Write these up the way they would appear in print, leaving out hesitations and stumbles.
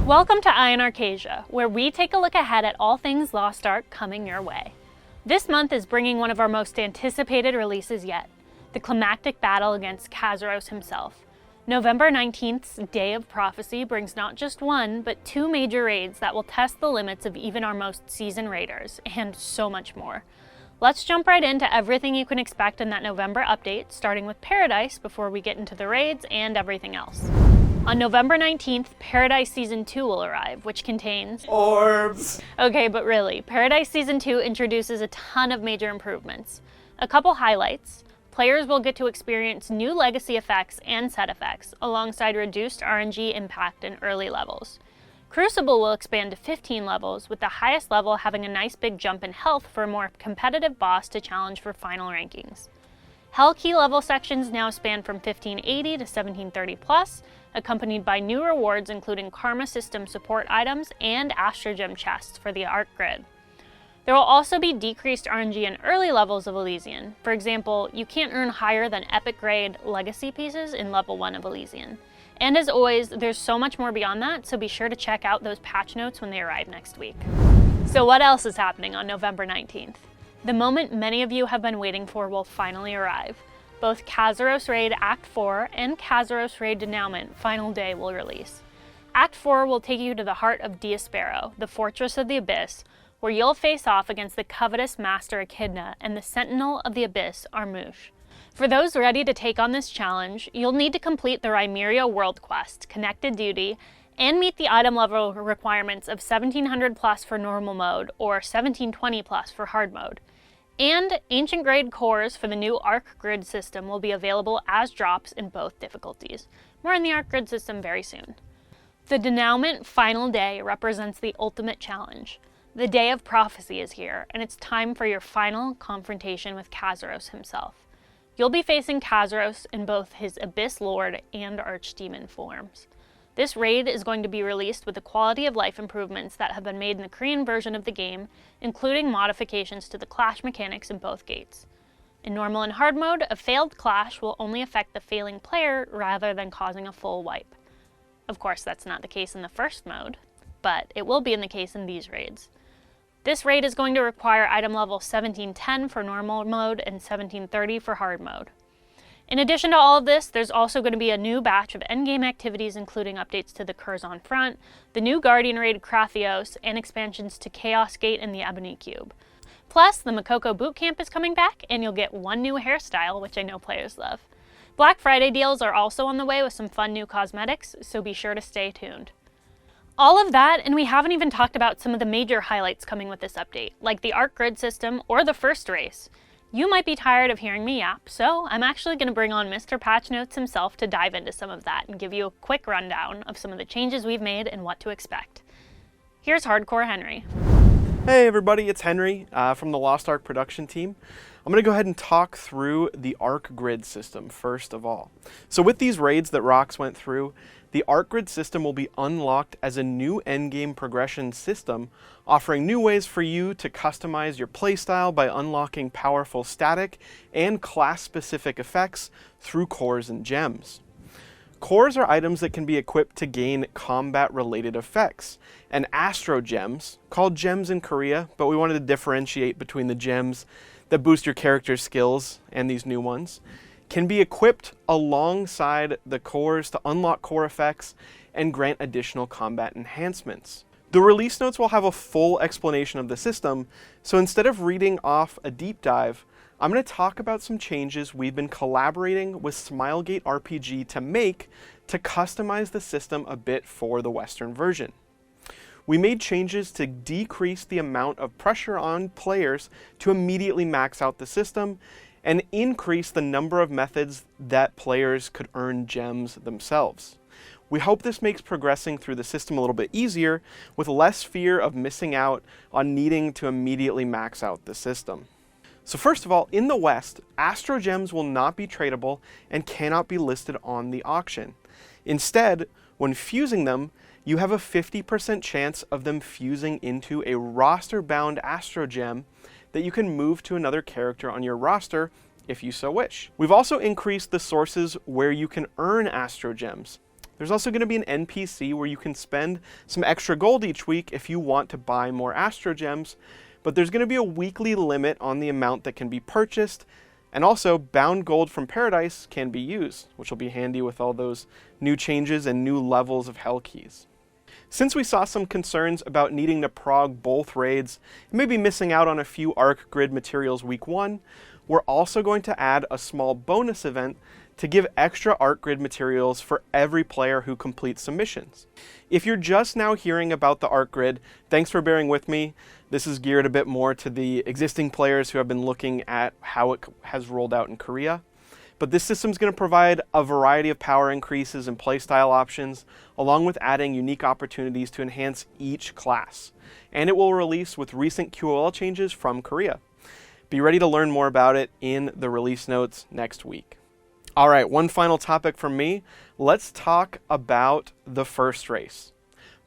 Welcome to Arkesia, where we take a look ahead at all things Lost Ark coming your way. This month is bringing one of our most anticipated releases yet, the climactic battle against Kazeros himself. November 19th's Day of Prophecy brings not just one, but two major raids that will test the limits of even our most seasoned raiders, and so much more. Let's jump right into everything you can expect in that November update, starting with Paradise before we get into the raids and everything else. On November 19th, Paradise Season 2 will arrive, which contains orbs! Okay, but really, Paradise Season 2 introduces a ton of major improvements. A couple highlights: players will get to experience new legacy effects and set effects, alongside reduced RNG impact in early levels. Crucible will expand to 15 levels, with the highest level having a nice big jump in health for a more competitive boss to challenge for final rankings. Hell key level sections now span from 1580 to 1730 plus, accompanied by new rewards including Karma System support items and Astro Gem chests for the Ark Grid. There will also be decreased RNG in early levels of Elysian. For example, you can't earn higher than epic grade legacy pieces in level 1 of Elysian. And as always, there's so much more beyond that, so be sure to check out those patch notes when they arrive next week. So what else is happening on November 19th? The moment many of you have been waiting for will finally arrive. Both Kazeros Raid Act 4 and Kazeros Raid Denouement Final Day will release. Act 4 will take you to the heart of Diaspero, the Fortress of the Abyss, where you'll face off against the covetous Master Echidna and the Sentinel of the Abyss, Armouche. For those ready to take on this challenge, you'll need to complete the Rymeria World Quest, Connected Duty, and meet the item level requirements of 1700 plus for normal mode or 1720 plus for hard mode. And Ancient Grade cores for the new Ark Grid System will be available as drops in both difficulties. More on the Ark Grid System very soon. The Denouement Final Day represents the ultimate challenge. The Day of Prophecy is here, and it's time for your final confrontation with Kazeros himself. You'll be facing Kazeros in both his Abyss Lord and Archdemon forms. This raid is going to be released with the quality of life improvements that have been made in the Korean version of the game, including modifications to the clash mechanics in both gates. In normal and hard mode, a failed clash will only affect the failing player rather than causing a full wipe. Of course, that's not the case in the first mode, but it will be in the case in these raids. This raid is going to require item level 1710 for normal mode and 1730 for hard mode. In addition to all of this, there's also going to be a new batch of endgame activities, including updates to the Curzon Front, the new Guardian raid Krathios, and expansions to Chaos Gate and the Ebony Cube. Plus, the Makoko Bootcamp is coming back, and you'll get one new hairstyle, which I know players love. Black Friday deals are also on the way with some fun new cosmetics, so be sure to stay tuned. All of that, and we haven't even talked about some of the major highlights coming with this update, like the Ark Grid System or the first race. You might be tired of hearing me yap, so I'm actually going to bring on Mr. Patch Notes himself to dive into some of that and give you a quick rundown of some of the changes we've made and what to expect. Here's Hardcore Henry. Hey everybody, it's Henry from the Lost Ark production team. I'm going to go ahead and talk through the Ark Grid System first of all. So with these raids that Rox went through, the Ark Grid System will be unlocked as a new endgame progression system, offering new ways for you to customize your playstyle by unlocking powerful static and class-specific effects through cores and gems. Cores are items that can be equipped to gain combat-related effects, and Astro Gems, called gems in Korea, but we wanted to differentiate between the gems that boost your character's skills and these new ones, can be equipped alongside the cores to unlock core effects and grant additional combat enhancements. The release notes will have a full explanation of the system, so instead of reading off a deep dive, I'm going to talk about some changes we've been collaborating with Smilegate RPG to make to customize the system a bit for the Western version. We made changes to decrease the amount of pressure on players to immediately max out the system, and increase the number of methods that players could earn gems themselves. We hope this makes progressing through the system a little bit easier, with less fear of missing out on needing to immediately max out the system. So first of all, in the West, Astro Gems will not be tradable and cannot be listed on the auction. Instead, when fusing them, you have a 50% chance of them fusing into a roster-bound Astro Gem that you can move to another character on your roster if you so wish. We've also increased the sources where you can earn Astro Gems. There's also going to be an NPC where you can spend some extra gold each week if you want to buy more Astro Gems, but there's going to be a weekly limit on the amount that can be purchased, and also bound gold from Paradise can be used, which will be handy with all those new changes and new levels of Hell Keys. Since we saw some concerns about needing to prog both raids and maybe missing out on a few Ark Grid materials week 1, we're also going to add a small bonus event to give extra Ark Grid materials for every player who completes some missions. If you're just now hearing about the Ark Grid, thanks for bearing with me. This is geared a bit more to the existing players who have been looking at how it has rolled out in Korea. But this system is going to provide a variety of power increases and playstyle options, along with adding unique opportunities to enhance each class. And it will release with recent QoL changes from Korea. Be ready to learn more about it in the release notes next week. All right, one final topic from me. Let's talk about the first race.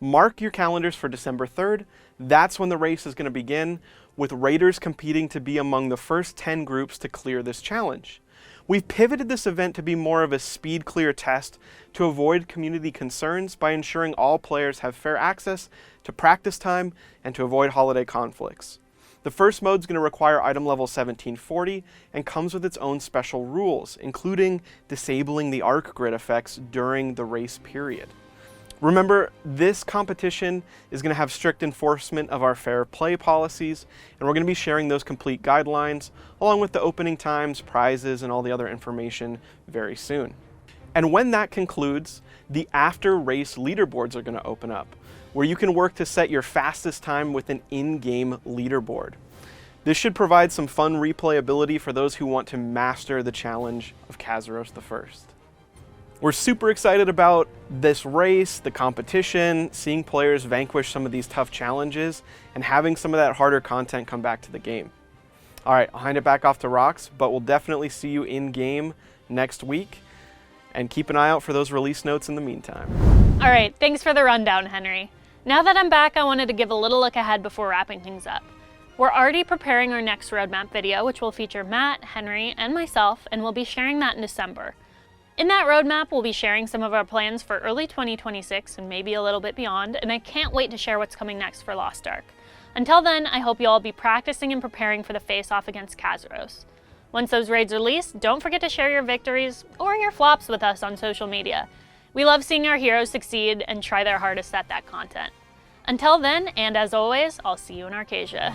Mark your calendars for December 3rd. That's when the race is going to begin, with raiders competing to be among the first 10 groups to clear this challenge. We've pivoted this event to be more of a speed clear test to avoid community concerns by ensuring all players have fair access to practice time and to avoid holiday conflicts. The first mode is going to require item level 1740 and comes with its own special rules, including disabling the Ark Grid effects during the race period. Remember, this competition is going to have strict enforcement of our fair play policies, and we're going to be sharing those complete guidelines, along with the opening times, prizes, and all the other information very soon. And when that concludes, the after-race leaderboards are going to open up, where you can work to set your fastest time with an in-game leaderboard. This should provide some fun replayability for those who want to master the challenge of Kazeros the First. We're super excited about this race, the competition, seeing players vanquish some of these tough challenges, and having some of that harder content come back to the game. All right, I'll hand it back off to Rox, but we'll definitely see you in game next week, and keep an eye out for those release notes in the meantime. All right, thanks for the rundown, Henry. Now that I'm back, I wanted to give a little look ahead before wrapping things up. We're already preparing our next roadmap video, which will feature Matt, Henry, and myself, and we'll be sharing that in December. In that roadmap, we'll be sharing some of our plans for early 2026 and maybe a little bit beyond, and I can't wait to share what's coming next for Lost Ark. Until then, I hope you'll all be practicing and preparing for the face-off against Kazeros. Once those raids release, don't forget to share your victories or your flops with us on social media. We love seeing our heroes succeed and try their hardest at that content. Until then, and as always, I'll see you in Arkesia.